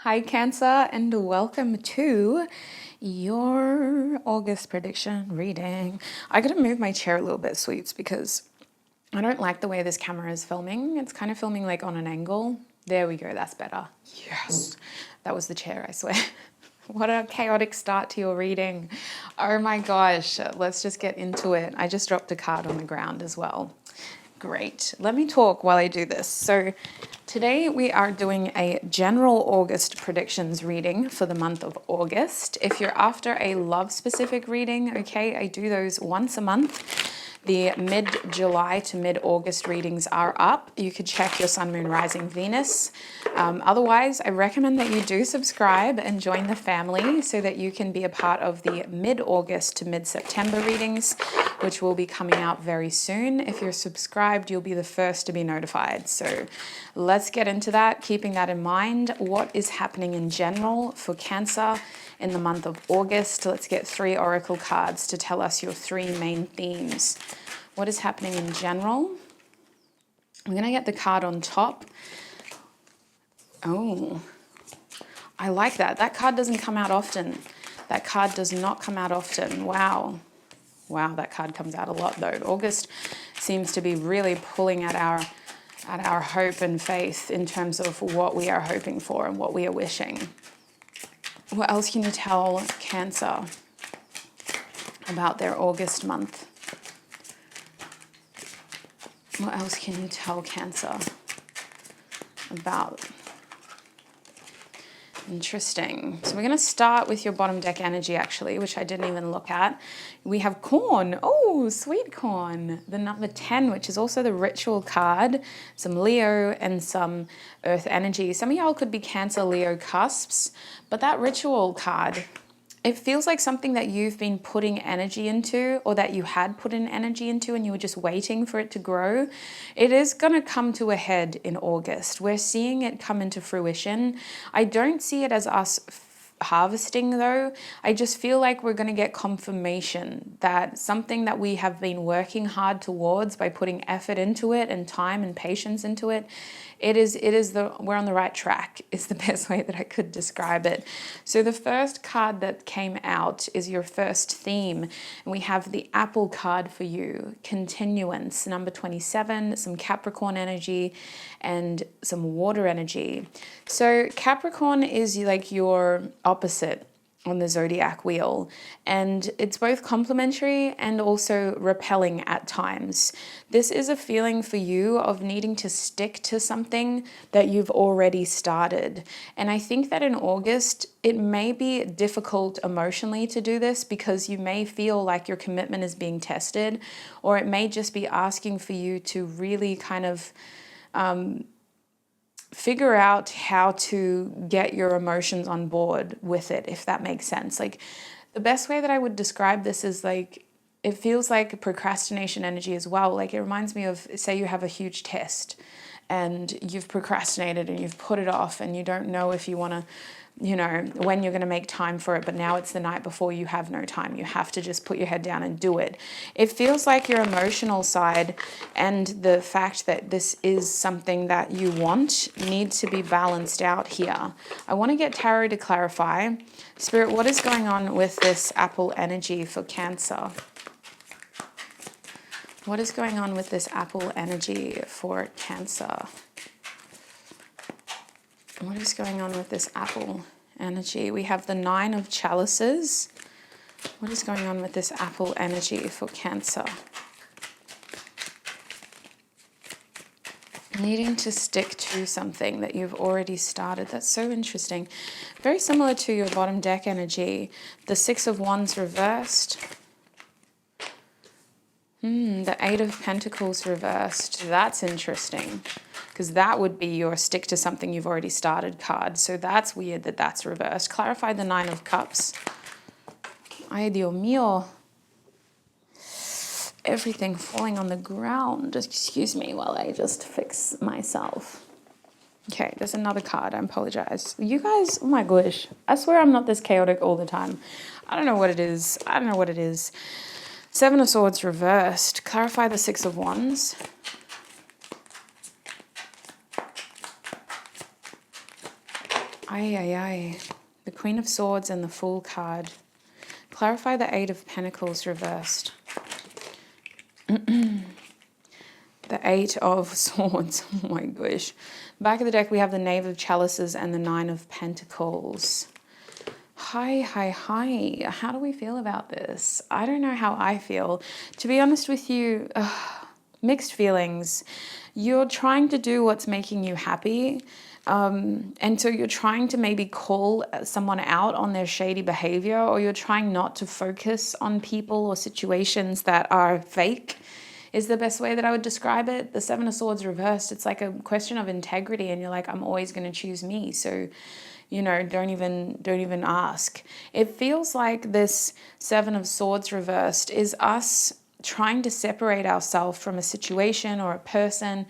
Hi Cancer, and welcome to your August prediction reading. I gotta move my chair a little bit, sweets, because I don't like the way this camera is filming. It's kind of filming like on an angle. There we go, that's better. Yes, that was the chair, I swear. What a chaotic start to your reading. Oh my gosh, let's just get into it. I just dropped a card on the ground as well. Great. Let me talk while I do this. So today we are doing a general August predictions reading for the month of August. If you're after a love specific reading, okay, I do those once a month. The mid-July to mid-August readings are up. You could check your Sun, Moon, Rising, Venus. Otherwise, I recommend that you do subscribe and join the family so that you can be a part of the mid-August to mid-September readings, which will be coming out very soon. If you're subscribed, you'll be the first to be notified. So let's get into that, keeping that in mind. What is happening in general for Cancer in the month of August? Let's get 3 oracle cards to tell us your 3 main themes. What is happening in general? I'm going to get the card on top. Oh, I like that. That card doesn't come out often. That card does not come out often. Wow. Wow, that card comes out a lot though. August seems to be really pulling at our hope and faith in terms of what we are hoping for and what we are wishing. What else can you tell Cancer about their August month? What else can you tell Cancer about? Interesting. So we're going to start with your bottom deck energy, actually, which I didn't even look at. We have corn. Oh, sweet corn. The number 10, which is also the ritual card. Some Leo and some earth energy. Some of y'all could be Cancer, Leo cusps. But that ritual card, it feels like something that you've been putting energy into, or that you had put in energy into and you were just waiting for it to grow. It is going to come to a head in August. We're seeing it come into fruition. I don't see it as us harvesting though. I just feel like we're going to get confirmation that something that we have been working hard towards by putting effort into it and time and patience into it, we're on the right track is the best way that I could describe it. So the first card that came out is your first theme, and we have the Apple card for you, continuance, number 27, some Capricorn energy and some water energy. So Capricorn is like your opposite on the zodiac wheel, and it's both complementary and also repelling at times. This is a feeling for you of needing to stick to something that you've already started. And I think that in August, it may be difficult emotionally to do this because you may feel like your commitment is being tested, or it may just be asking for you to really kind of figure out how to get your emotions on board with it, if that makes sense. Like, the best way that I would describe this is like, it feels like procrastination energy as well. Like, it reminds me of, say you have a huge test and you've procrastinated and you've put it off and you don't know if you want to, when you're going to make time for it, but now it's the night before, you have no time. You have to just put your head down and do it. It feels like your emotional side and the fact that this is something that you want need to be balanced out here. I want to get Tarot to clarify. Spirit, what is going on with this Apple energy for Cancer? What is going on with this Apple energy for Cancer? What is going on with this Apple energy? We have the 9 of Chalices. What is going on with this Apple energy for Cancer? Needing to stick to something that you've already started. That's so interesting. Very similar to your bottom deck energy. The 6 of Wands reversed. The 8 of Pentacles reversed. That's interesting, because that would be your stick to something you've already started card. So that's weird that that's reversed. Clarify the 9 of Cups. Ay, Dios mío. Everything falling on the ground. Just excuse me while I just fix myself. Okay, there's another card. I apologize. You guys, oh my gosh. I swear I'm not this chaotic all the time. I don't know what it is. 7 of Swords reversed. Clarify the 6 of Wands. The Queen of Swords and the Fool card. Clarify the Eight of Pentacles reversed. The Eight of Swords. Oh my gosh. Back of the deck, we have the Knave of Chalices and the Nine of Pentacles. Hi. How do we feel about this? I don't know how I feel. To be honest with you, mixed feelings. You're trying to do what's making you happy. And so you're trying to maybe call someone out on their shady behavior, or you're trying not to focus on people or situations that are fake, is the best way that I would describe it. The Seven of Swords reversed, it's like a question of integrity, and you're like, I'm always going to choose me. So, you know, don't even ask. It feels like this Seven of Swords reversed is us trying to separate ourselves from a situation or a person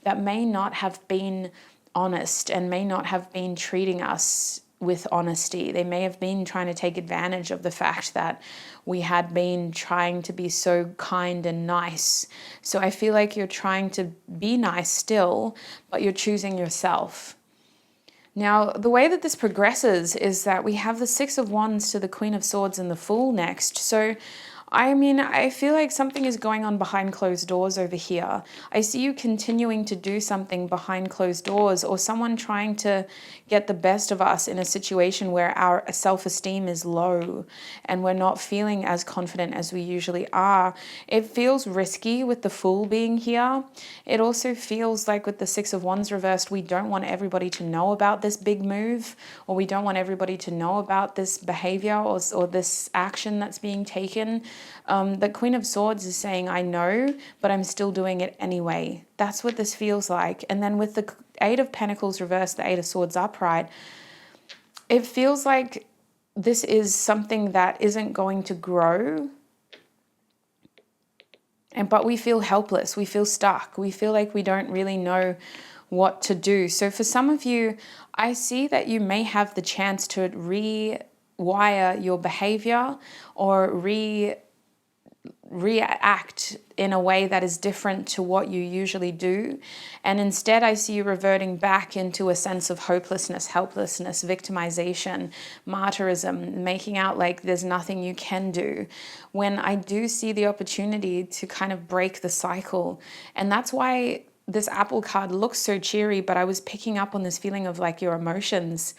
that may not have been honest and may not have been treating us with honesty. They may have been trying to take advantage of the fact that we had been trying to be so kind and nice. So I feel like you're trying to be nice still, but you're choosing yourself. Now, the way that this progresses is that we have the Six of Wands to the Queen of Swords and the Fool next. So I mean, I feel like something is going on behind closed doors over here. I see you continuing to do something behind closed doors, or someone trying to get the best of us in a situation where our self-esteem is low and we're not feeling as confident as we usually are. It feels risky with the Fool being here. It also feels like with the Six of Wands reversed, we don't want everybody to know about this big move, or we don't want everybody to know about this behavior or this action that's being taken. The Queen of Swords is saying, I know, but I'm still doing it anyway. That's what this feels like. And then with the Eight of Pentacles reversed, the Eight of Swords upright, it feels like this is something that isn't going to grow. But we feel helpless. We feel stuck. We feel like we don't really know what to do. So for some of you, I see that you may have the chance to rewire your behavior or react in a way that is different to what you usually do. And instead, I see you reverting back into a sense of hopelessness, helplessness, victimization, martyrism, making out like there's nothing you can do, when I do see the opportunity to kind of break the cycle. And that's why this Apple card looks so cheery, but I was picking up on this feeling of like your emotions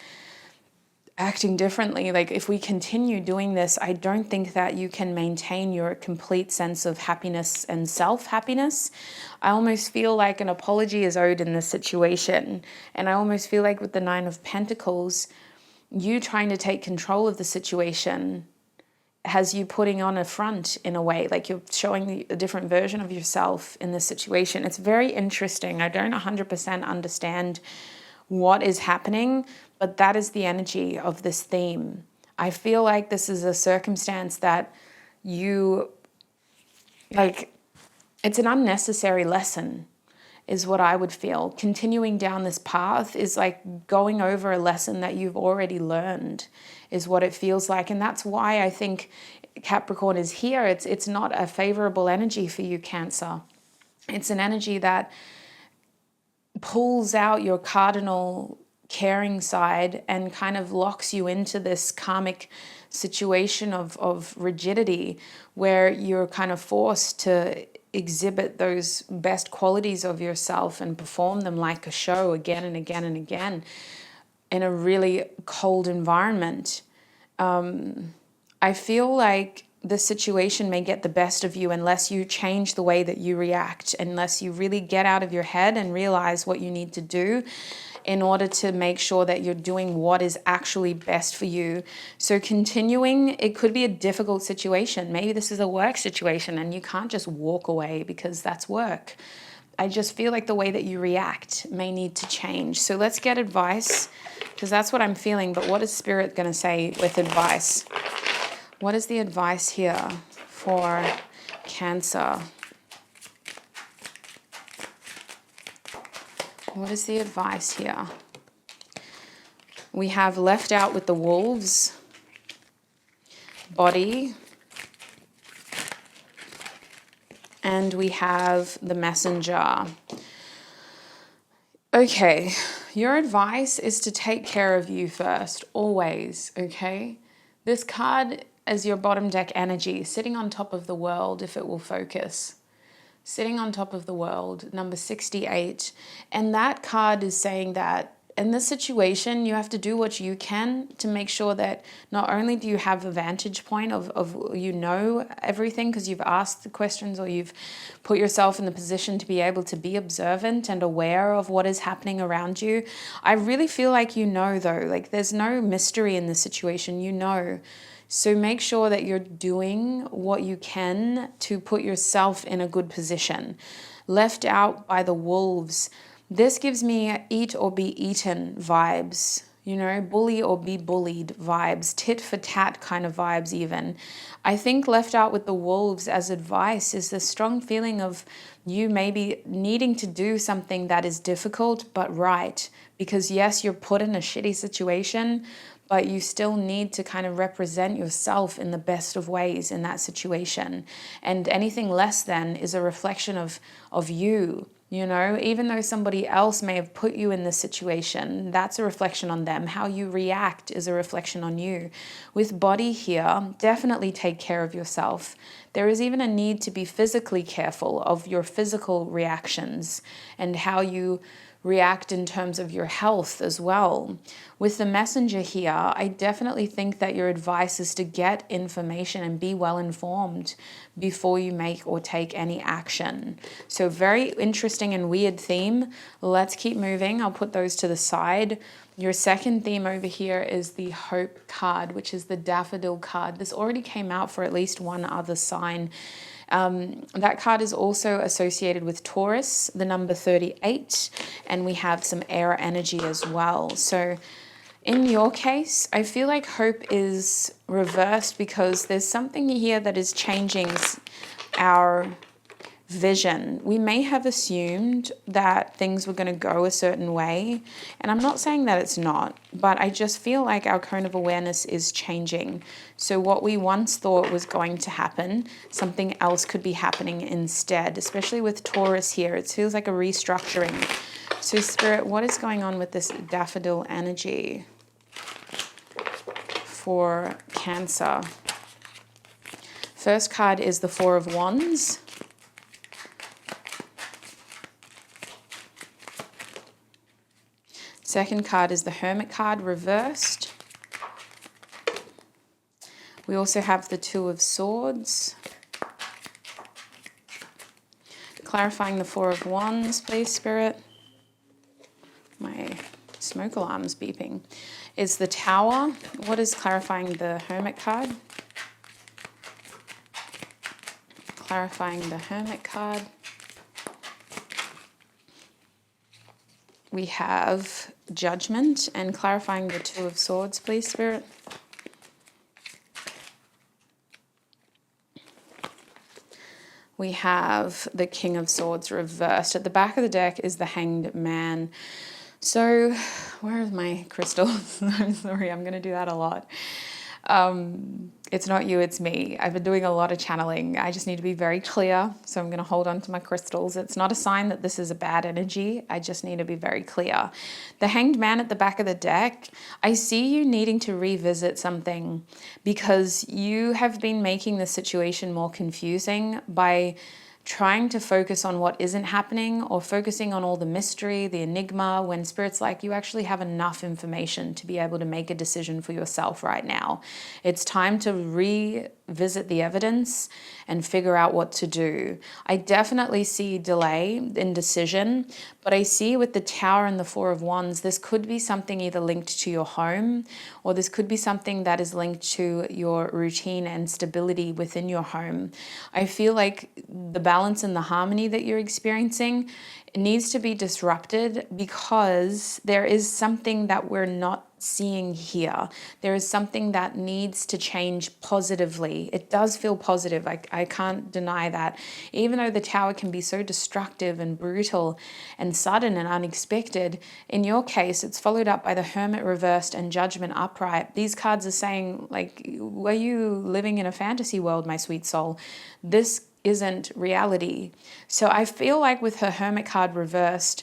acting differently. Like if we continue doing this, I don't think that you can maintain your complete sense of happiness and self-happiness. I almost feel like an apology is owed in this situation. And I almost feel like with the Nine of Pentacles, you trying to take control of the situation has you putting on a front in a way, like you're showing a different version of yourself in this situation. It's very interesting. I don't 100% understand what is happening, but that is the energy of this theme. I feel like this is a circumstance that you, like, it's an unnecessary lesson is what I would feel. Continuing down this path is like going over a lesson that you've already learned is what it feels like. And that's why I think Capricorn is here. It's not a favorable energy for you, Cancer. It's an energy that pulls out your cardinal caring side and kind of locks you into this karmic situation of rigidity where you're kind of forced to exhibit those best qualities of yourself and perform them like a show again and again and again in a really cold environment. I feel like the situation may get the best of you unless you change the way that you react, unless you really get out of your head and realize what you need to do in order to make sure that you're doing what is actually best for you. So continuing, it could be a difficult situation. Maybe this is a work situation and you can't just walk away because that's work. I just feel like the way that you react may need to change. So let's get advice, because that's what I'm feeling. But what is Spirit going to say with advice? What is the advice here for Cancer? What is the advice here? We have left out with the wolves, body, and we have the messenger. Okay, Your advice is to take care of you first, always, okay? This card is your bottom deck energy, sitting on top of the world if it will focus. Sitting on top of the world, number 68. And that card is saying that in this situation, you have to do what you can to make sure that not only do you have a vantage point of you know everything because you've asked the questions or you've put yourself in the position to be able to be observant and aware of what is happening around you. I really feel like you know though, like there's no mystery in this situation, you know. So make sure that you're doing what you can to put yourself in a good position. Left out by the wolves. This gives me eat or be eaten vibes, you know, bully or be bullied vibes, tit for tat kind of vibes even. I think left out with the wolves as advice is the strong feeling of you maybe needing to do something that is difficult but right. Because yes, you're put in a shitty situation, but you still need to kind of represent yourself in the best of ways in that situation. And anything less than is a reflection of you. You know, even though somebody else may have put you in this situation, that's a reflection on them. How you react is a reflection on you. With body here, definitely take care of yourself. There is even a need to be physically careful of your physical reactions and how you react in terms of your health as well. With the messenger here, I definitely think that your advice is to get information and be well informed before you make or take any action. So very interesting and weird theme. Let's keep moving. I'll put those to the side. Your second theme over here is the Hope card, which is the Daffodil card. This already came out for at least one other sign. That card is also associated with Taurus, the number 38, and we have some air energy as well. So in your case, I feel like hope is reversed because there's something here that is changing our vision. We may have assumed that things were going to go a certain way, and I'm not saying that it's not, but I just feel like our cone of awareness is changing. So what we once thought was going to happen, something else could be happening instead, especially with Taurus here. It feels like a restructuring. So Spirit, what is going on with this daffodil energy for Cancer? First card is the Four of Wands. Second card is the Hermit card reversed. We also have the Two of Swords. Clarifying the Four of Wands, please, Spirit. My smoke alarm's beeping. Is the Tower. What is clarifying the Hermit card? Clarifying the Hermit card. We have Judgment, and clarifying the Two of Swords, please, Spirit. We have the King of Swords reversed. At the back of the deck is the Hanged Man. So, where are my crystals? I'm sorry, I'm going to do that a lot. It's not you, it's me. I've been doing a lot of channeling. I just need to be very clear. So I'm going to hold on to my crystals. It's not a sign that this is a bad energy. I just need to be very clear. The Hanged Man at the back of the deck, I see you needing to revisit something because you have been making the situation more confusing by trying to focus on what isn't happening or focusing on all the mystery, the enigma, when Spirit's like, you actually have enough information to be able to make a decision for yourself right now. It's time to revisit the evidence and figure out what to do. I definitely see delay in decision, but I see with the Tower and the Four of Wands, this could be something either linked to your home, or this could be something that is linked to your routine and stability within your home. I feel like the balance and the harmony that you're experiencing needs to be disrupted because there is something that we're not seeing here. There is something that needs to change positively. It does feel positive. I can't deny that. Even though the Tower can be so destructive and brutal and sudden and unexpected, in your case, it's followed up by the Hermit reversed and Judgment upright. These cards are saying, like, were you living in a fantasy world, my sweet soul? This isn't reality. So I feel like with her Hermit card reversed,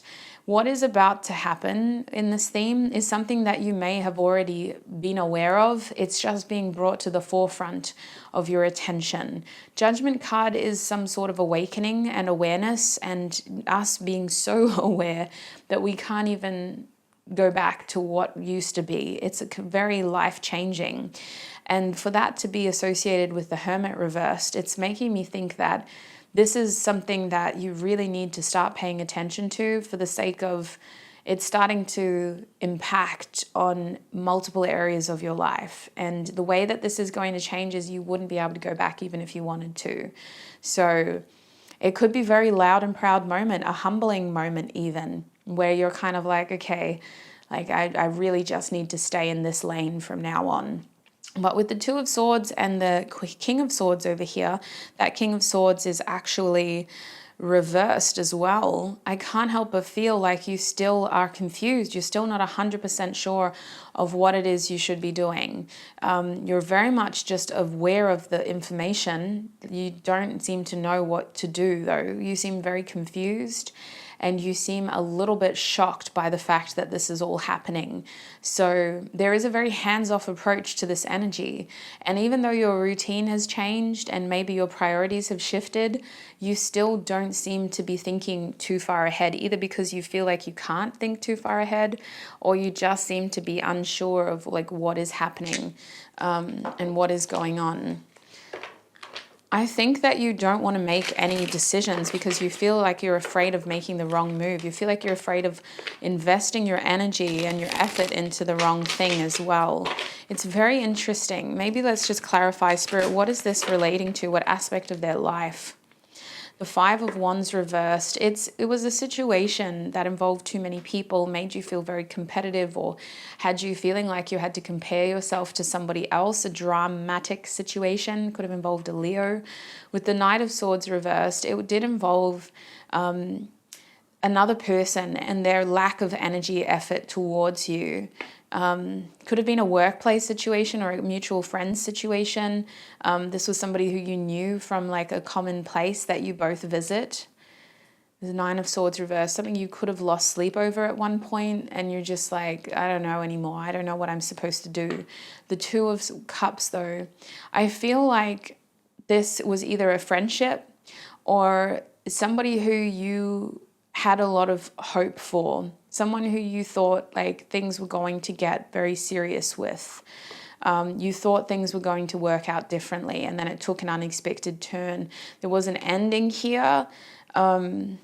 what is about to happen in this theme is something that you may have already been aware of. It's just being brought to the forefront of your attention. Judgment card is some sort of awakening and awareness, and us being so aware that we can't even go back to what used to be. It's very life-changing. And for that to be associated with the Hermit reversed, it's making me think that this is something that you really need to start paying attention to, for the sake of it's starting to impact on multiple areas of your life. And the way that this is going to change is you wouldn't be able to go back even if you wanted to. So it could be a very loud and proud moment, a humbling moment even, where you're kind of like, okay, like I really just need to stay in this lane from now on. But with the Two of Swords and the King of Swords over here, that King of Swords is actually reversed as well. I can't help but feel like you still are confused. You're still not 100% sure of what it is you should be doing. You're very much just aware of the information. You don't seem to know what to do though. You seem very confused. And you seem a little bit shocked by the fact that this is all happening. So there is a very hands-off approach to this energy. And even though your routine has changed and maybe your priorities have shifted, you still don't seem to be thinking too far ahead, either because you feel like you can't think too far ahead, or you just seem to be unsure of like what is happening and what is going on. I think that you don't want to make any decisions because you feel like you're afraid of making the wrong move. You feel like you're afraid of investing your energy and your effort into the wrong thing as well. It's very interesting. Maybe let's just clarify, Spirit, what is this relating to? What aspect of their life? The Five of Wands reversed. It was a situation that involved too many people, made you feel very competitive, or had you feeling like you had to compare yourself to somebody else. A dramatic situation, could have involved a Leo. With the Knight of Swords reversed, it did involve another person and their lack of energy, effort towards you. Could have been a workplace situation or a mutual friend situation. This was somebody who you knew from like a common place that you both visit. The Nine of Swords reversed, something you could have lost sleep over at one point and you're just like, I don't know anymore. I don't know what I'm supposed to do. The Two of Cups though, I feel like this was either a friendship or somebody who you had a lot of hope for, someone who you thought like things were going to get very serious with. You thought things were going to work out differently, and then it took an unexpected turn. There was an ending here, and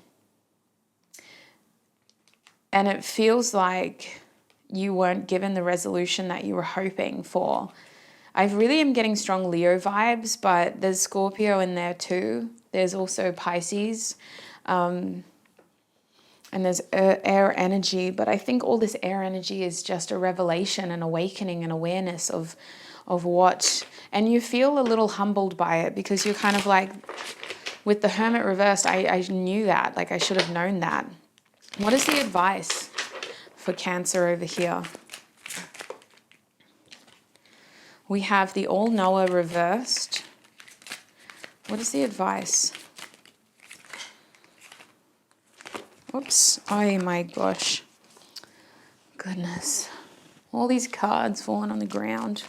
it feels like you weren't given the resolution that you were hoping for. I really am getting strong Leo vibes, but there's Scorpio in there too. There's also Pisces. And there's air energy, but I think all this air energy is just a revelation, an awakening, an awareness of what, and you feel a little humbled by it because you're kind of like, with the Hermit reversed, I knew that, like I should have known that. What is the advice for Cancer over here? We have the All-Knower reversed. What is the advice? Oops, oh my gosh, goodness. All these cards falling on the ground.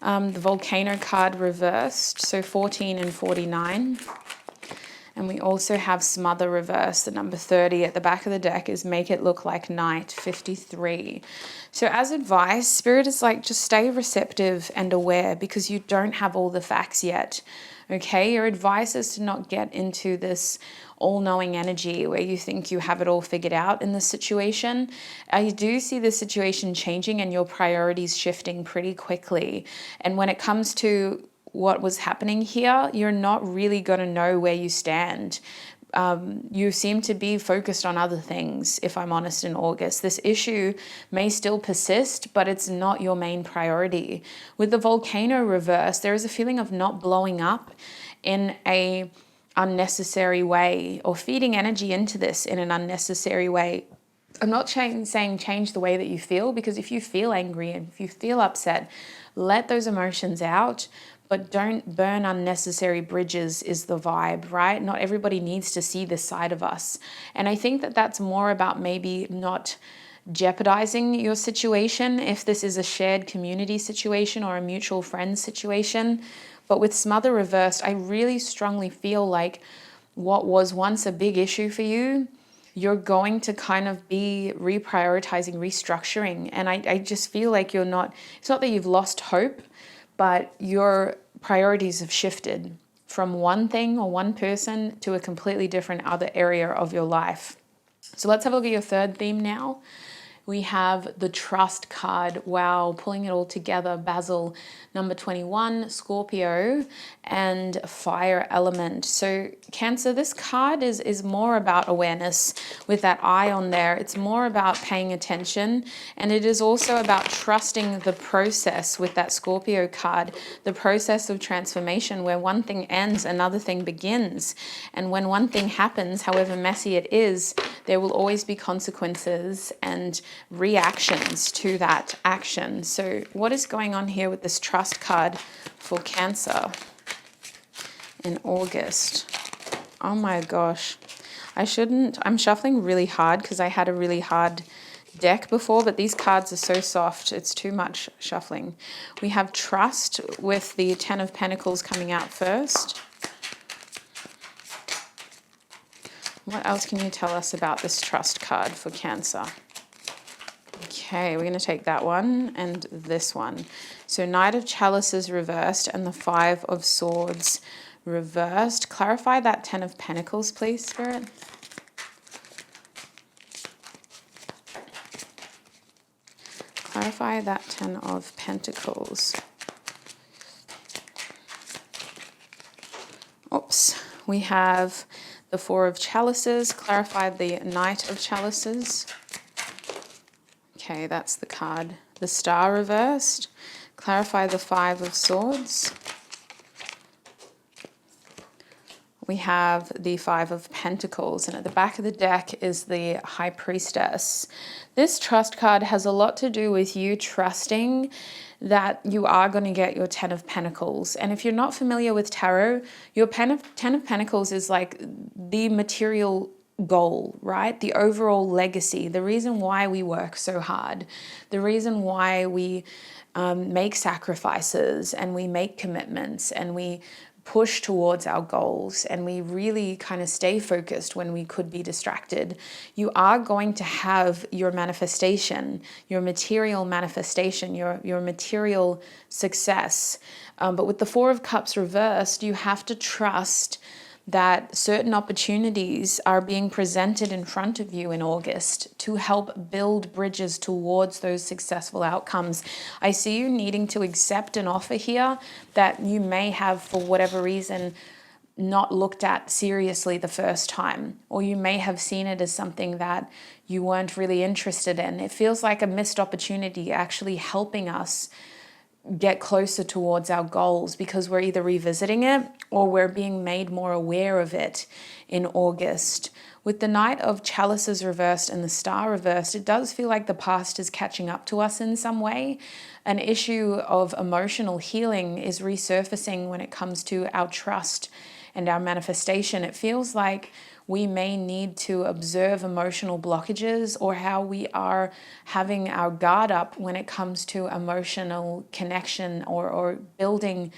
The Volcano card reversed, so 14 and 49. And we also have Smother reversed, the number 30 at the back of the deck is Make It Look Like Night, 53. So as advice, Spirit is like, just stay receptive and aware because you don't have all the facts yet. Okay, your advice is to not get into this all-knowing energy where you think you have it all figured out in this situation. I do see the situation changing and your priorities shifting pretty quickly. And when it comes to what was happening here, you're not really going to know where you stand. You seem to be focused on other things, if I'm honest, in August. This issue may still persist, but it's not your main priority. With the Volcano reverse, there is a feeling of not blowing up in a unnecessary way or feeding energy into this in an unnecessary way. I'm not saying change the way that you feel, because if you feel angry and if you feel upset, let those emotions out, but don't burn unnecessary bridges is the vibe, right? Not everybody needs to see this side of us. And I think that that's more about maybe not jeopardizing your situation if this is a shared community situation or a mutual friend situation. But with Smother reversed, I really strongly feel like what was once a big issue for you, you're going to kind of be reprioritizing, restructuring. And I just feel like you're not, it's not that you've lost hope, but your priorities have shifted from one thing or one person to a completely different other area of your life. So let's have a look at your third theme now. We have the Trust card. Wow, pulling it all together. Basil, number 21, Scorpio, and Fire element. So Cancer, this card is more about awareness with that eye on there. It's more about paying attention, and it is also about trusting the process with that Scorpio card, the process of transformation where one thing ends, another thing begins. And when one thing happens, however messy it is, there will always be consequences and reactions to that action. So what is going on here with this Trust card for Cancer in August? Oh my gosh. I'm shuffling really hard because I had a really hard deck before, but these cards are so soft. It's too much shuffling. We have Trust with the Ten of Pentacles coming out first. What else can you tell us about this Trust card for Cancer? Okay, we're going to take that one and this one. So Knight of Chalices reversed and the Five of Swords reversed. Clarify that Ten of Pentacles, please, Spirit. Clarify that Ten of Pentacles. Oops. We have the Four of Chalices. Clarify the Knight of Chalices. Okay, that's the card. The Star reversed. Clarify the Five of Swords. We have the Five of Pentacles, and at the back of the deck is the High Priestess. This Trust card has a lot to do with you trusting that you are going to get your Ten of Pentacles. And if you're not familiar with tarot, your Ten of Pentacles is like the material goal, right? The overall legacy, the reason why we work so hard, the reason why we make sacrifices and we make commitments and we push towards our goals and we really kind of stay focused when we could be distracted. You are going to have your manifestation, your material manifestation, your material success. But with the Four of Cups reversed, you have to trust that certain opportunities are being presented in front of you in August to help build bridges towards those successful outcomes. I see you needing to accept an offer here that you may have, for whatever reason, not looked at seriously the first time, or you may have seen it as something that you weren't really interested in. It feels like a missed opportunity actually helping us get closer towards our goals because we're either revisiting it or we're being made more aware of it in August. With the Knight of Chalices reversed and the Star reversed, it does feel like the past is catching up to us in some way. An issue of emotional healing is resurfacing when it comes to our trust and our manifestation. It feels like we may need to observe emotional blockages or how we are having our guard up when it comes to emotional connection or building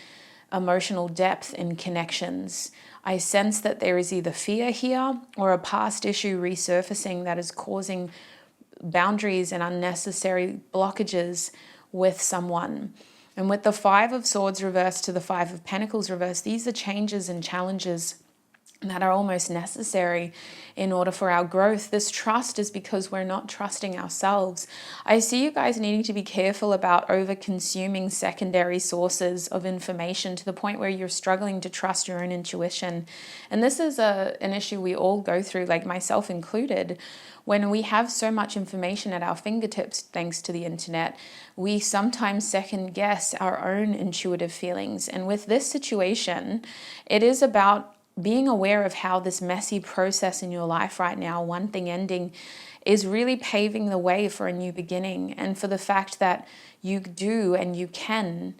emotional depth in connections. I sense that there is either fear here or a past issue resurfacing that is causing boundaries and unnecessary blockages with someone. And with the Five of Swords reversed to the Five of Pentacles reversed, these are changes and challenges that are almost necessary in order for our growth. This trust is because we're not trusting ourselves. I see you guys needing to be careful about over-consuming secondary sources of information to the point where you're struggling to trust your own intuition. And this is an issue we all go through, like myself included. When we have so much information at our fingertips, thanks to the internet, we sometimes second guess our own intuitive feelings. And with this situation, it is about being aware of how this messy process in your life right now, one thing ending, is really paving the way for a new beginning, and for the fact that you do and you can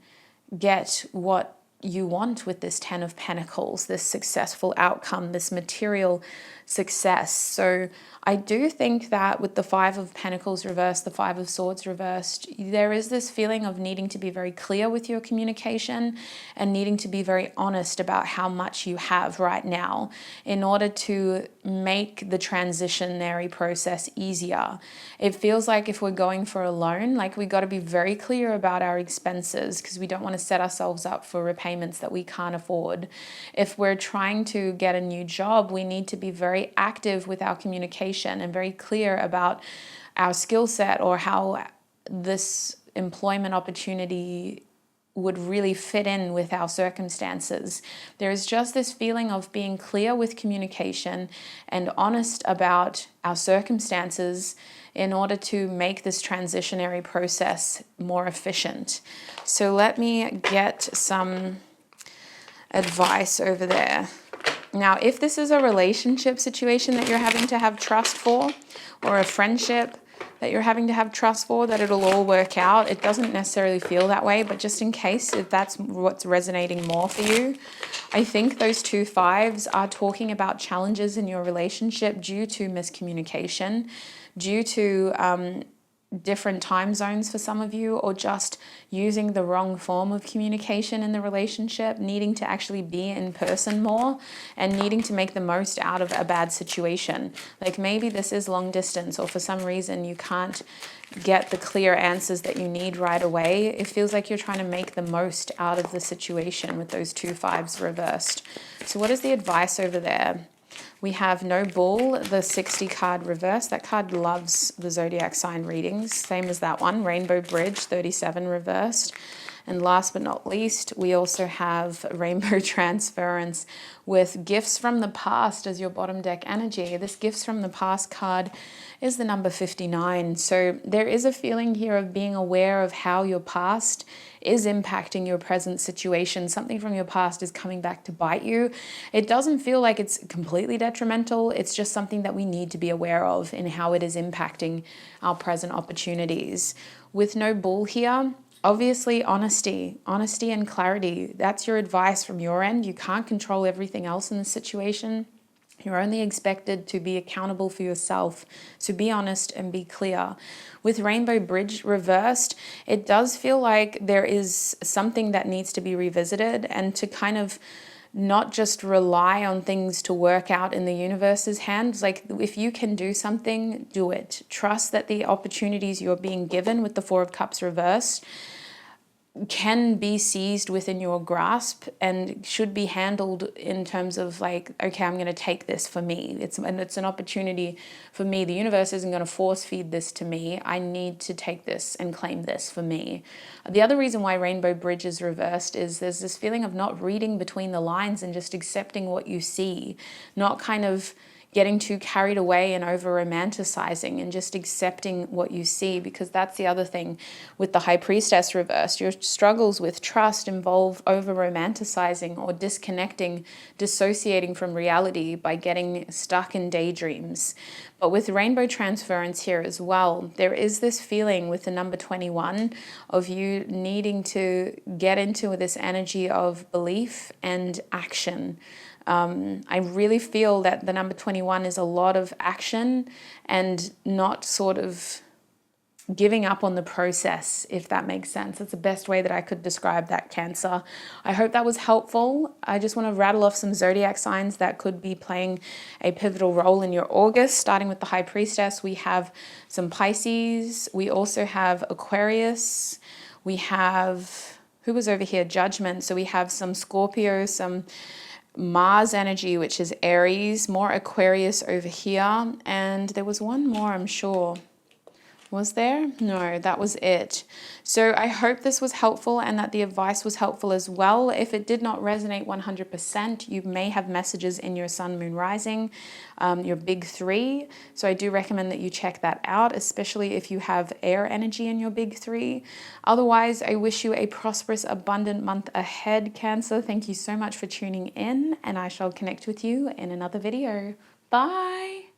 get what you want with this 10 of Pentacles, this successful outcome, this material success. So I do think that with the 5 of Pentacles reversed, the 5 of Swords reversed, there is this feeling of needing to be very clear with your communication and needing to be very honest about how much you have right now in order to make the transitionary process easier. It feels like if we're going for a loan, like we got to be very clear about our expenses because we don't want to set ourselves up for repayments that we can't afford. If we're trying to get a new job, we need to be very active with our communication and very clear about our skill set or how this employment opportunity would really fit in with our circumstances. There is just this feeling of being clear with communication and honest about our circumstances in order to make this transitionary process more efficient. So let me get some advice over there. Now, if this is a relationship situation that you're having to have trust for, or a friendship that you're having to have trust for, that it'll all work out. It doesn't necessarily feel that way, but just in case, if that's what's resonating more for you, I think those 2 5s are talking about challenges in your relationship due to miscommunication, due to different time zones for some of you, or just using the wrong form of communication in the relationship, needing to actually be in person more and needing to make the most out of a bad situation. Like maybe this is long distance, or for some reason you can't get the clear answers that you need right away. It feels like you're trying to make the most out of the situation with those 2 5s reversed. So what is the advice over there? We have No Bull, the 60 card reverse. That card loves the zodiac sign readings, same as that one. Rainbow Bridge, 37 reversed. And last but not least, we also have Rainbow Transference with Gifts from the Past as your bottom deck energy. This Gifts from the Past card is the number 59. So there is a feeling here of being aware of how your past is impacting your present situation. Something from your past is coming back to bite you. It doesn't feel like it's completely detrimental. It's just something that we need to be aware of in how it is impacting our present opportunities. With No Bull here, obviously honesty and clarity. That's your advice from your end. You can't control everything else in the situation. You're only expected to be accountable for yourself. So be honest and be clear. With Rainbow Bridge reversed, it does feel like there is something that needs to be revisited, and to kind of not just rely on things to work out in the universe's hands. Like if you can do something, do it. Trust that the opportunities you're being given with the 4 of Cups reversed can be seized within your grasp and should be handled in terms of like, okay, I'm going to take this for me. It's an opportunity for me. The universe isn't going to force feed this to me. I need to take this and claim this for me. The other reason why Rainbow Bridge is reversed is there's this feeling of not reading between the lines and just accepting what you see, not kind of getting too carried away and over romanticizing, and just accepting what you see, because that's the other thing with the High Priestess reversed. Your struggles with trust involve over romanticizing or disconnecting, dissociating from reality by getting stuck in daydreams. But with Rainbow Transference here as well, there is this feeling with the number 21 of you needing to get into this energy of belief and action. I really feel that the number 21 is a lot of action and not sort of giving up on the process, if that makes sense. That's the best way that I could describe that, Cancer. I hope that was helpful. I just want to rattle off some zodiac signs that could be playing a pivotal role in your August. Starting with the High Priestess, we have some Pisces. We also have Aquarius. We have, who was over here? Judgment. So we have some Scorpio, some Mars energy, which is Aries, more Aquarius over here, and there was one more, I'm sure. Was there? No, that was it. So I hope this was helpful and that the advice was helpful as well. If it did not resonate 100%, you may have messages in your Sun, Moon, Rising, your big 3. So I do recommend that you check that out, especially if you have air energy in your big 3. Otherwise, I wish you a prosperous, abundant month ahead, Cancer. Thank you so much for tuning in, and I shall connect with you in another video. Bye.